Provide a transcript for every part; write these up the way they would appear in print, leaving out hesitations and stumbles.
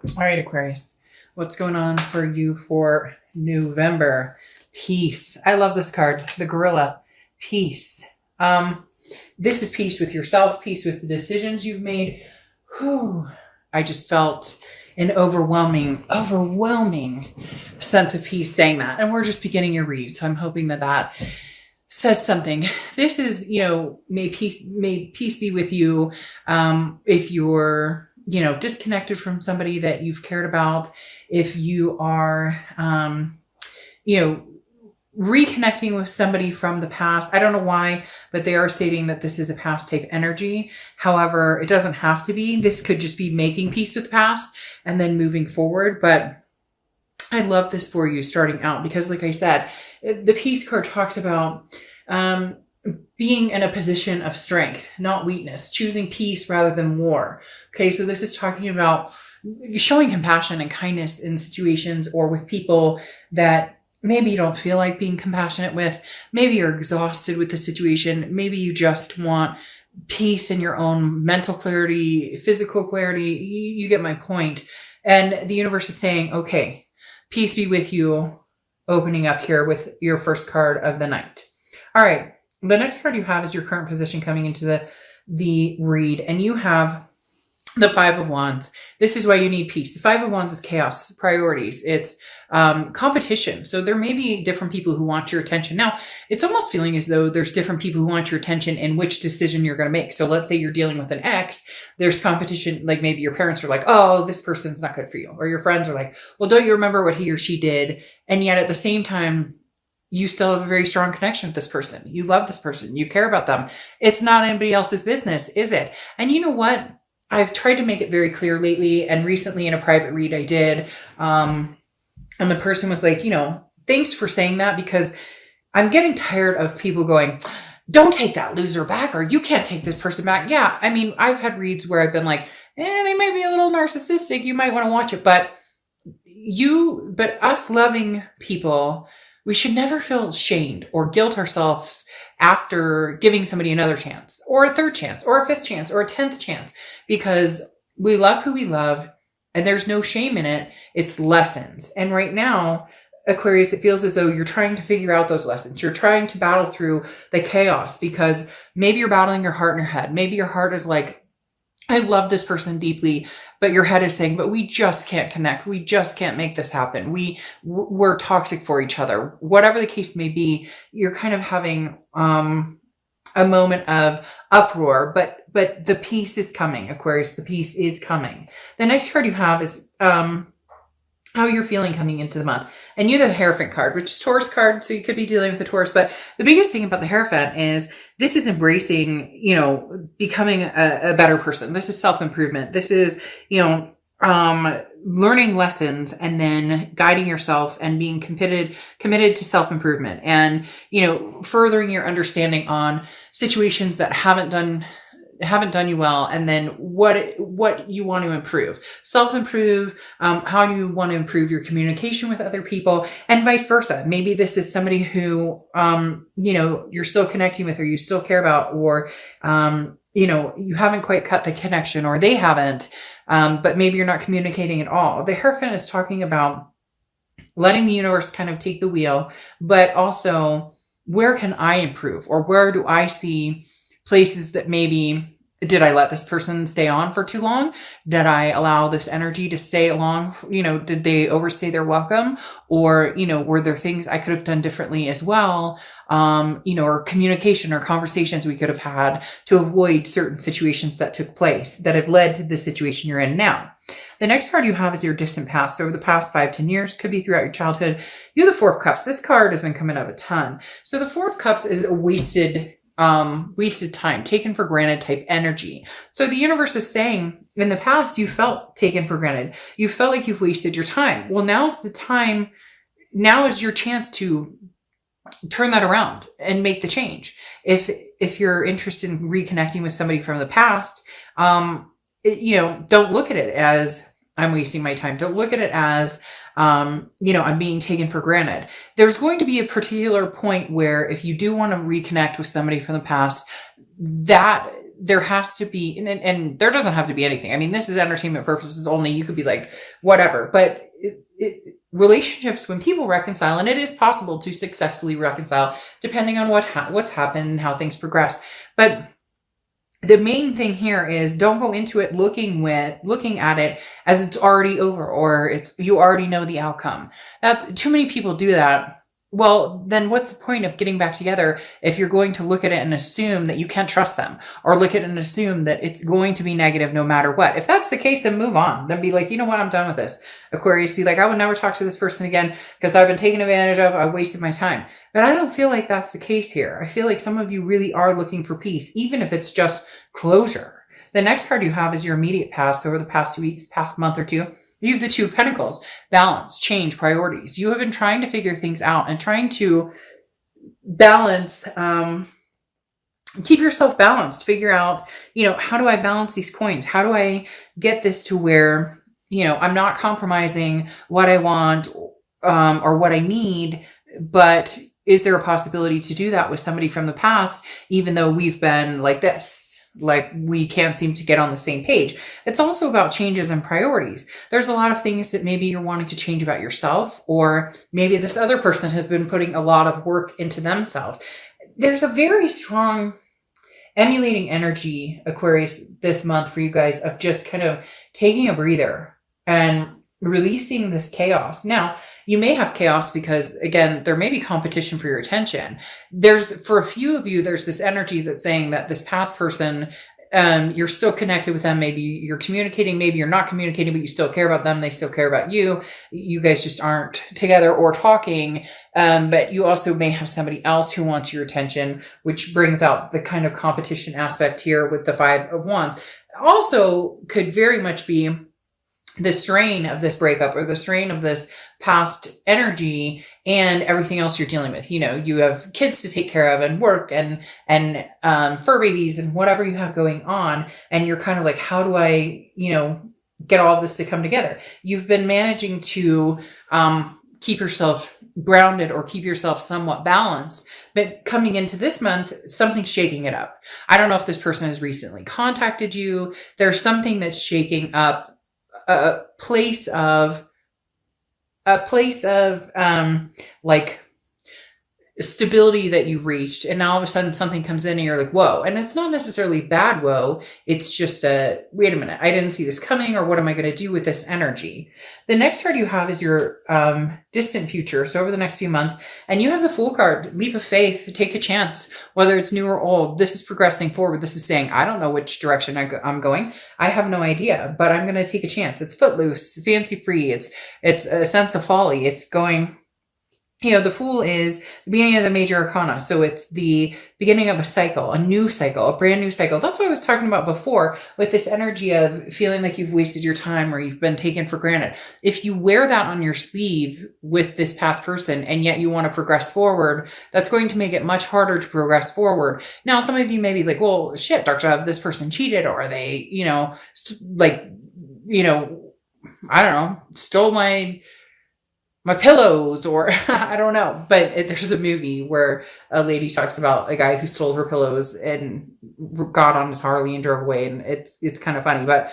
All right, Aquarius, what's going on for you for November? Peace. I love this card, the gorilla. Peace. This is peace with yourself, peace with the decisions you've made. Whew. I just felt an overwhelming sense of peace saying that. And we're just beginning your read. So I'm hoping that says something. This is, may peace be with you. If you're, disconnected from somebody that you've cared about, if you are, reconnecting with somebody from the past. I don't know why, but they are stating that this is a past type energy. However, it doesn't have to be. This could just be making peace with the past and then moving forward. But I love this for you starting out because, like I said, the peace card talks about being in a position of strength, not weakness, choosing peace rather than war. Okay, so this is talking about showing compassion and kindness in situations or with people that maybe you don't feel like being compassionate with. Maybe you're exhausted with the situation. Maybe you just want peace in your own mental clarity, physical clarity. You get my point. And the universe is saying, okay, peace be with you, opening up here with your first card of the night. All right. The next card you have is your current position coming into the read, and you have the Five of Wands. This is why you need peace. The Five of Wands is chaos, priorities. It's competition. So there may be different people who want your attention. Now, it's almost feeling as though there's different people who want your attention in which decision you're going to make. So let's say you're dealing with an ex, there's competition. Like maybe your parents are like, oh, this person's not good for you. Or your friends are like, well, don't you remember what he or she did? And yet at the same time, you still have a very strong connection with this person. You love this person. You care about them. It's not anybody else's business, is it? And you know what? I've tried to make it very clear lately, and recently in a private read I did, and the person was like, thanks for saying that, because I'm getting tired of people going, don't take that loser back, or you can't take this person back. Yeah, I mean, I've had reads where I've been like, they might be a little narcissistic. You might want to watch it. But us loving people, we should never feel ashamed or guilt ourselves after giving somebody another chance or a third chance or a fifth chance or a 10th chance, because we love who we love and there's no shame in it. It's lessons. And right now, Aquarius, it feels as though you're trying to figure out those lessons. You're trying to battle through the chaos because maybe you're battling your heart in your head. Maybe your heart is like, I love this person deeply, but your head is saying, but we just can't connect. We just can't make this happen. We're toxic for each other. Whatever the case may be, you're kind of having a moment of uproar, but the peace is coming, Aquarius. The peace is coming. The next card you have is how you're feeling coming into the month. And you're the Hierophant card, which is Taurus card. So you could be dealing with the Taurus, but the biggest thing about the Hierophant is this is embracing, becoming a better person. This is self-improvement. This is, learning lessons and then guiding yourself and being committed to self-improvement and, furthering your understanding on situations that haven't done you well, and then what you want to improve, self-improve, how you want to improve your communication with other people, and vice versa. Maybe this is somebody who, you're still connecting with, or you still care about, or, you haven't quite cut the connection, or they haven't, but maybe you're not communicating at all. The Hierophant is talking about letting the universe kind of take the wheel, but also where can I improve, or where do I see places that maybe, did I let this person stay on for too long? Did I allow this energy to stay along? Did they overstay their welcome? Or, were there things I could have done differently as well? Or communication or conversations we could have had to avoid certain situations that took place that have led to the situation you're in now. The next card you have is your distant past. So over the past 5-10 years, could be throughout your childhood. You have the Four of Cups. This card has been coming up a ton. So the Four of Cups is a wasted time, taken for granted type energy. So the universe is saying in the past, you felt taken for granted. You felt like you've wasted your time. Well, now's the time. Now is your chance to turn that around and make the change. If you're interested in reconnecting with somebody from the past, don't look at it as I'm wasting my time. Don't look at it as, I'm being taken for granted. There's going to be a particular point where if you do want to reconnect with somebody from the past, that there has to be, and there doesn't have to be anything. I mean, this is entertainment purposes only. You could be like, whatever, but relationships, when people reconcile, and it is possible to successfully reconcile depending on what's happened and how things progress. But the main thing here is don't go into it looking at it as it's already over, or you already know the outcome. Too many people do that. Well, then what's the point of getting back together if you're going to look at it and assume that you can't trust them, or look at it and assume that it's going to be negative no matter what? If that's the case, then move on. Then be like, you know what? I'm done with this. Aquarius, be like, I would never talk to this person again because I've been taken advantage of. I wasted my time. But I don't feel like that's the case here. I feel like some of you really are looking for peace, even if it's just closure. The next card you have is your immediate past over the past weeks, past month or two. You have the Two of Pentacles, balance, change, priorities. You have been trying to figure things out and trying to balance, keep yourself balanced, figure out, how do I balance these coins? How do I get this to where, I'm not compromising what I want, or what I need, but is there a possibility to do that with somebody from the past, even though we've been like this? Like we can't seem to get on the same page. It's also about changes and priorities. There's a lot of things that maybe you're wanting to change about yourself, or maybe this other person has been putting a lot of work into themselves. There's a very strong emulating energy, Aquarius, this month for you guys, of just kind of taking a breather and releasing this chaos. Now, you may have chaos because, again, there may be competition for your attention. For a few of you, there's this energy that's saying that this past person, you're still connected with them. Maybe you're communicating, maybe you're not communicating, but you still care about them. They still care about you. You guys just aren't together or talking. But you also may have somebody else who wants your attention, which brings out the kind of competition aspect here with the Five of Wands. Also could very much be the strain of this breakup, or the strain of this past energy and everything else you're dealing with. You have kids to take care of, and work, and fur babies, and whatever you have going on. And you're kind of like, how do I, get all of this to come together? You've been managing to keep yourself grounded, or keep yourself somewhat balanced. But coming into this month, something's shaking it up. I don't know if this person has recently contacted you. There's something that's shaking up a place of like stability that you reached, and now all of a sudden something comes in and you're like, whoa. And it's not necessarily bad whoa, it's just wait a minute, I didn't see this coming, or what am I going to do with this energy? The next card you have is your distant future, so over the next few months. And you have the Fool card, leap of faith, take a chance, whether it's new or old. This is progressing forward. This is saying, I don't know which direction I'm going. I have no idea, but I'm going to take a chance. It's footloose, fancy free. It's a sense of folly. It's going, the Fool is the beginning of the major arcana. So it's the beginning of a cycle, a new cycle, a brand new cycle. That's what I was talking about before with this energy of feeling like you've wasted your time, or you've been taken for granted. If you wear that on your sleeve with this past person, and yet you want to progress forward, that's going to make it much harder to progress forward. Now, some of you may be like, well, shit, Dr. Jeff, this person cheated, or they, I don't know, stole my pillows, or I don't know. But there's a movie where a lady talks about a guy who stole her pillows and got on his Harley and drove away. And it's kind of funny. But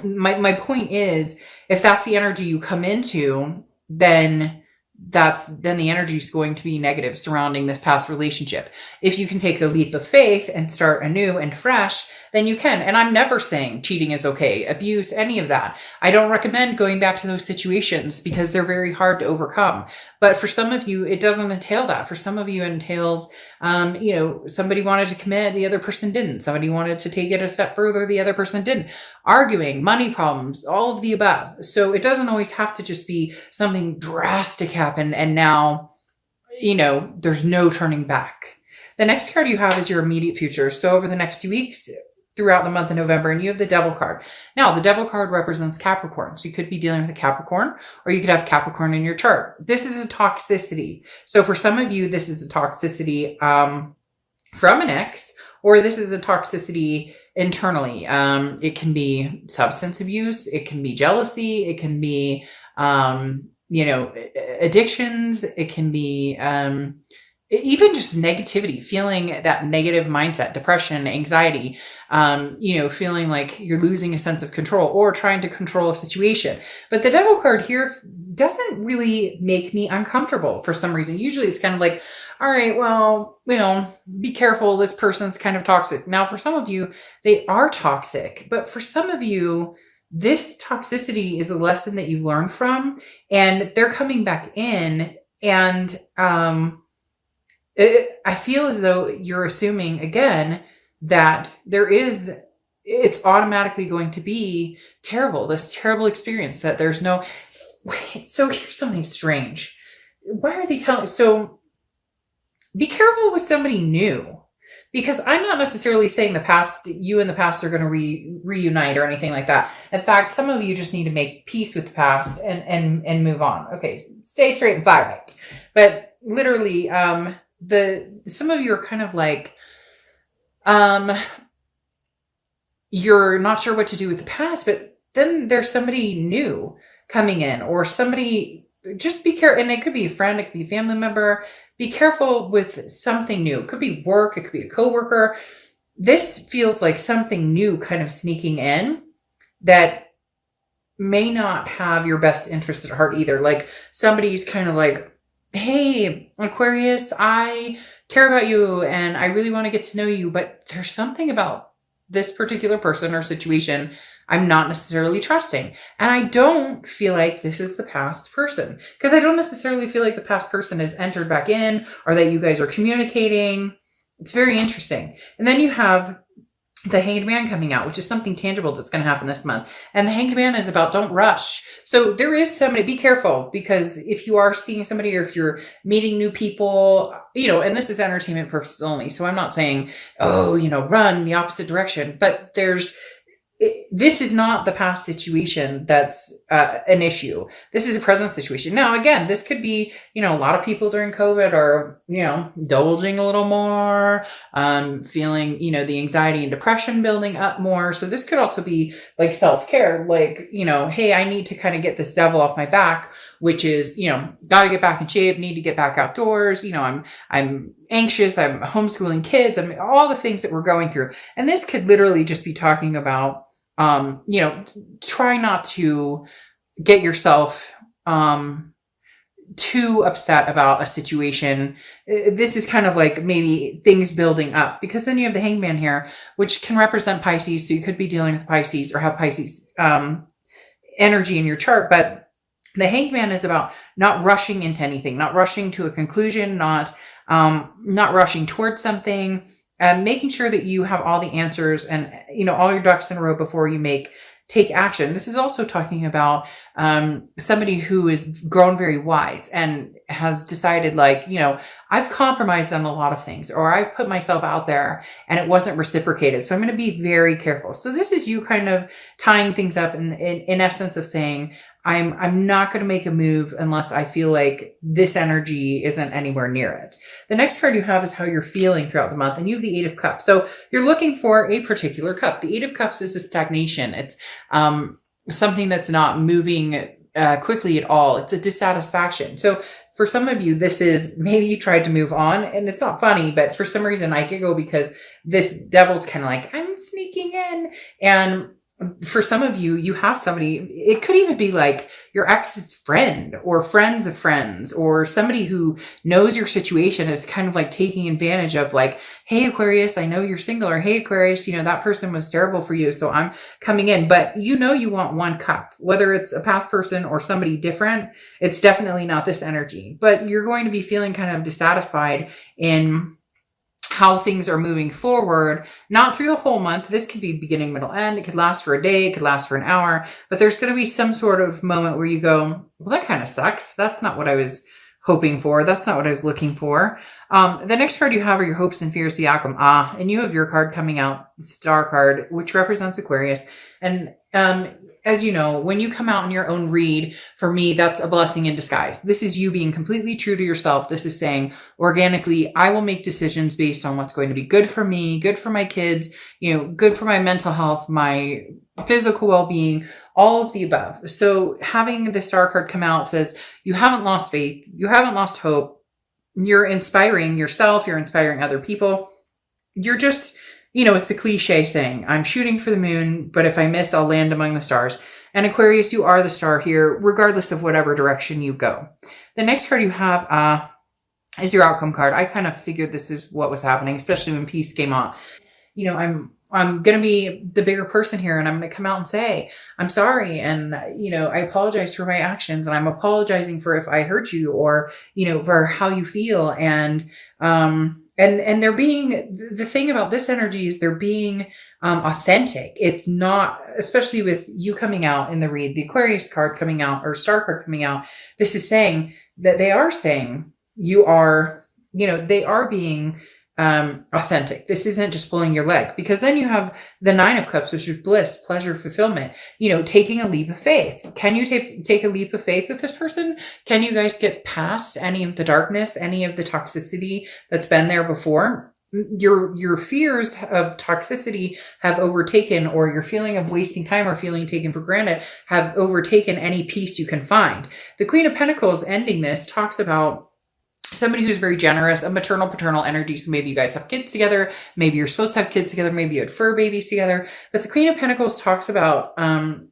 my point is, if that's the energy you come into, then the energy is going to be negative surrounding this past relationship. If you can take a leap of faith and start anew and fresh, then you can. And I'm never saying cheating is okay, abuse, any of that. I don't recommend going back to those situations because they're very hard to overcome. But for some of you, it doesn't entail that. For some of you, it entails, somebody wanted to commit, the other person didn't. Somebody wanted to take it a step further, the other person didn't. Arguing, money problems, all of the above. So it doesn't always have to just be something drastic happen and now, there's no turning back. The next card you have is your immediate future. So over the next few weeks, throughout the month of November, and you have the Devil card. Now, the Devil card represents Capricorn. So you could be dealing with a Capricorn, or you could have Capricorn in your chart. This is a toxicity. So for some of you, this is a toxicity from an ex, or this is a toxicity internally. It can be substance abuse. It can be jealousy. It can be, addictions. It can be, even just negativity, feeling that negative mindset, depression, anxiety, feeling like you're losing a sense of control or trying to control a situation. But the Devil card here doesn't really make me uncomfortable for some reason. Usually it's kind of like, all right, well, be careful. This person's kind of toxic. Now, for some of you, they are toxic, but for some of you, this toxicity is a lesson that you learned from, and they're coming back in. And I feel as though you're assuming again that it's automatically going to be terrible, this terrible experience, that there's no, wait, so here's something strange. Why are they telling, so be careful with somebody new, because I'm not necessarily saying you and the past are going to reunite or anything like that. In fact, some of you just need to make peace with the past and move on. Okay. Stay straight and fly right. But literally, some of you are kind of like, you're not sure what to do with the past, but then there's somebody new coming in, or somebody, just be careful. And it could be a friend, it could be a family member. Be careful with something new. It could be work. It could be a coworker. This feels like something new kind of sneaking in that may not have your best interest at heart either. Like somebody's kind of like, hey, Aquarius, I care about you and I really want to get to know you, but there's something about this particular person or situation I'm not necessarily trusting. And I don't feel like this is the past person, because I don't necessarily feel like the past person has entered back in, or that you guys are communicating. It's very interesting. And then you have the Hanged Man coming out, which is something tangible that's going to happen this month. And the Hanged Man is about don't rush. So there is somebody, be careful, because if you are seeing somebody, or if you're meeting new people, and this is entertainment purposes only. So I'm not saying, run the opposite direction, but this is not the past situation that's an issue. This is a present situation. Now, again, this could be, a lot of people during COVID are, indulging a little more, feeling, the anxiety and depression building up more. So this could also be like self-care, like, hey, I need to kind of get this devil off my back, which is, got to get back in shape, need to get back outdoors. I'm anxious. I'm homeschooling kids. I mean, all the things that we're going through. And this could literally just be talking about, try not to get yourself, too upset about a situation. This is kind of like maybe things building up, because then you have the Hanged Man here, which can represent Pisces. So you could be dealing with Pisces, or have Pisces, energy in your chart. But the Hanged Man is about not rushing into anything, not rushing to a conclusion, not rushing towards something, making sure that you have all the answers and, all your ducks in a row before you take action. This is also talking about somebody who has grown very wise and has decided, like, I've compromised on a lot of things, or I've put myself out there and it wasn't reciprocated. So I'm going to be very careful. So this is you kind of tying things up in essence of saying, I'm not going to make a move unless I feel like this energy isn't anywhere near it. The next card you have is how you're feeling throughout the month, and you have the Eight of Cups. So you're looking for a particular cup. The Eight of Cups is a stagnation. It's something that's not moving quickly at all. It's a dissatisfaction. So for some of you, this is, maybe you tried to move on, and it's not funny, but for some reason I giggle because this devil's kind of like, I'm sneaking in. And for some of you, you have somebody, it could even be like your ex's friend or friends of friends, or somebody who knows your situation is kind of like taking advantage of, like, hey, Aquarius, I know you're single, or hey, Aquarius, that person was terrible for you, so I'm coming in. But you want one cup, whether it's a past person or somebody different. It's definitely not this energy, but you're going to be feeling kind of dissatisfied in how things are moving forward, not through the whole month. This could be beginning, middle, end. It could last for a day. It could last for an hour, but there's going to be some sort of moment where you go, well, that kind of sucks. That's not what I was hoping for. That's not what I was looking for. The next card you have are your hopes and fears, the outcome. And you have your card coming out, the Star card, which represents Aquarius. And, as you know, when you come out in your own read, for me, that's a blessing in disguise. This is you being completely true to yourself. This is saying, organically, I will make decisions based on what's going to be good for me, good for my kids, good for my mental health, my physical well-being, all of the above. So having the Star card come out says, you haven't lost faith. You haven't lost hope. you're inspiring yourself, you're inspiring other people. You're just, it's a cliche saying, I'm shooting for the moon, but if I miss, I'll land among the stars. And Aquarius, you are the star here, regardless of whatever direction you go. The next card you have is your outcome card. I kind of figured this is what was happening, especially when peace came on. I'm going to be the bigger person here, and I'm going to come out and say, I'm sorry. And, I apologize for my actions, and I'm apologizing for if I hurt you, or, for how you feel. And they're being, the thing about this energy is they're being authentic. It's not, especially with you coming out in the read, the Aquarius card coming out, or star card coming out. This is saying that they are saying you are, they are being authentic. This isn't just pulling your leg, because then you have the 9 of Cups, which is bliss, pleasure, fulfillment, taking a leap of faith. Can you take a leap of faith with this person? Can you guys get past any of the darkness, any of the toxicity that's been there before? Your fears of toxicity have overtaken, or your feeling of wasting time or feeling taken for granted have overtaken any peace you can find. The Queen of Pentacles ending this talks about somebody who's very generous, a maternal paternal energy. So maybe you guys have kids together. Maybe you're supposed to have kids together. Maybe you had fur babies together. But the Queen of Pentacles talks about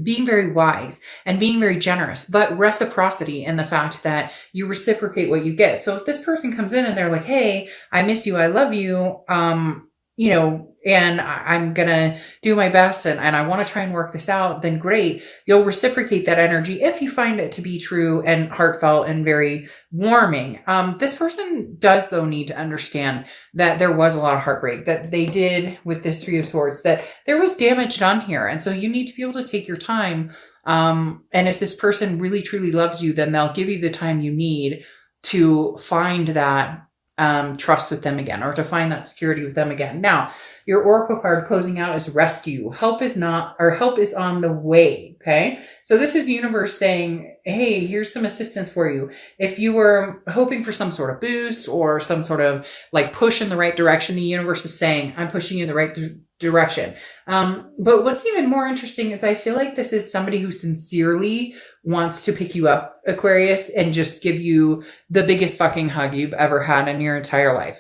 being very wise and being very generous, but reciprocity in the fact that you reciprocate what you get. So if this person comes in and they're like, hey, I miss you, I love you, and I'm going to do my best and I want to try and work this out, then great. You'll reciprocate that energy if you find it to be true and heartfelt and very warming. This person does, though, need to understand that there was a lot of heartbreak that they did with this 3 of Swords, that there was damage done here. And so you need to be able to take your time. And if this person really, truly loves you, then they'll give you the time you need to find that trust with them again, or to find that security with them again. Now, your oracle card closing out is rescue. Help is on the way. Okay. So this is universe saying, hey, here's some assistance for you. If you were hoping for some sort of boost or some sort of like push in the right direction, the universe is saying, I'm pushing you in the right direction. But what's even more interesting is I feel like this is somebody who sincerely wants to pick you up, Aquarius, and just give you the biggest fucking hug you've ever had in your entire life.